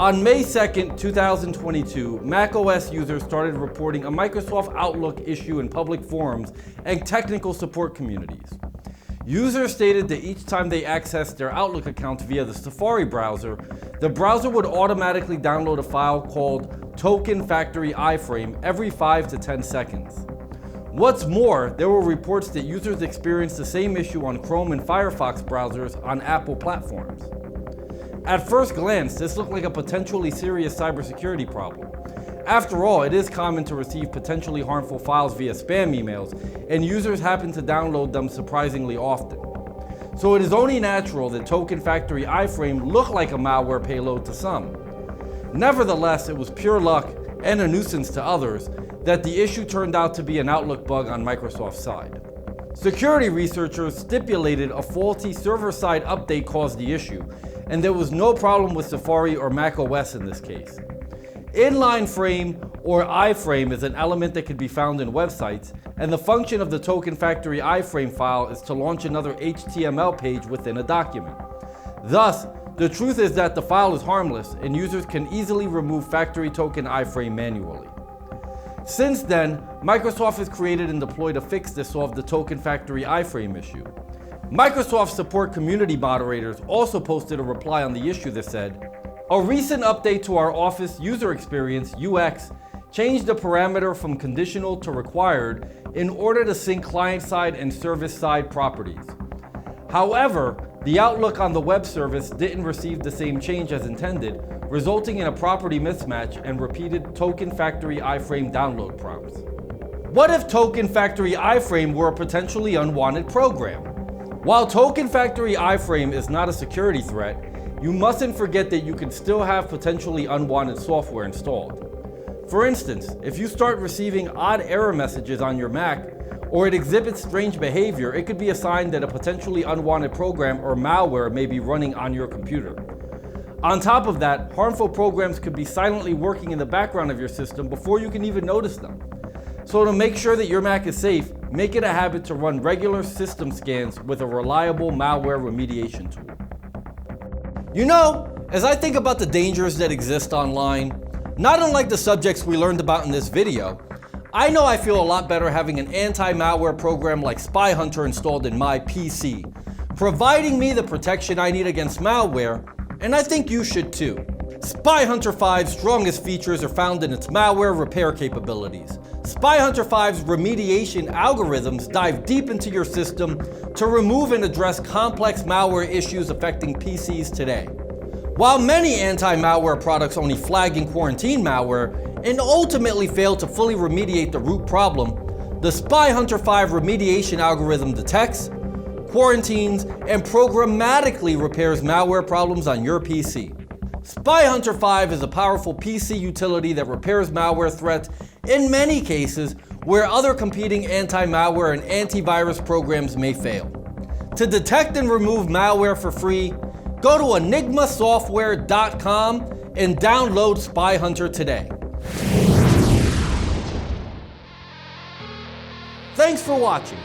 On May 2nd, 2022, macOS users started reporting a Microsoft Outlook issue in public forums and technical support communities. Users stated that each time they accessed their Outlook account via the Safari browser, the browser would automatically download a file called TokenFactoryIframe every 5 to 10 seconds. What's more, there were reports that users experienced the same issue on Chrome and Firefox browsers on Apple platforms. At first glance, this looked like a potentially serious cybersecurity problem. After all, it is common to receive potentially harmful files via spam emails, and users happen to download them surprisingly often. So it is only natural that TokenFactoryIframe looked like a malware payload to some. Nevertheless, it was pure luck and a nuisance to others that the issue turned out to be an Outlook bug on Microsoft's side. Security researchers stipulated a faulty server-side update caused the issue, and there was no problem with Safari or macOS in this case. Inline frame or iframe is an element that can be found in websites, and the function of the TokenFactoryIframe file is to launch another HTML page within a document. Thus, the truth is that the file is harmless and users can easily remove factory token iframe manually. Since then, Microsoft has created and deployed a fix to solve the TokenFactoryIframe issue. Microsoft support community moderators also posted a reply on the issue that said, "A recent update to our Office user experience (UX) changed the parameter from conditional to required in order to sync client-side and server-side properties. However, the Outlook on the web service didn't receive the same change as intended, resulting in a property mismatch and repeated TokenFactoryIframe download prompts." What if TokenFactoryIframe were a potentially unwanted program? While TokenFactoryIframe is not a security threat, you mustn't forget that you can still have potentially unwanted software installed. For instance, if you start receiving odd error messages on your Mac, or it exhibits strange behavior, it could be a sign that a potentially unwanted program or malware may be running on your computer. On top of that, harmful programs could be silently working in the background of your system before you can even notice them. So to make sure that your Mac is safe, make it a habit to run regular system scans with a reliable malware remediation tool. You know, as I think about the dangers that exist online, not unlike the subjects we learned about in this video, I know I feel a lot better having an anti-malware program like SpyHunter installed in my PC, providing me the protection I need against malware, and I think you should too. SpyHunter 5's strongest features are found in its malware repair capabilities. SpyHunter 5's remediation algorithms dive deep into your system to remove and address complex malware issues affecting PCs today. While many anti-malware products only flag and quarantine malware and ultimately fail to fully remediate the root problem, the SpyHunter 5 remediation algorithm detects, quarantines, and programmatically repairs malware problems on your PC. SpyHunter 5 is a powerful PC utility that repairs malware threats in many cases where other competing anti-malware and antivirus programs may fail. To detect and remove malware for free, go to enigmasoftware.com and download SpyHunter today. Thanks for watching.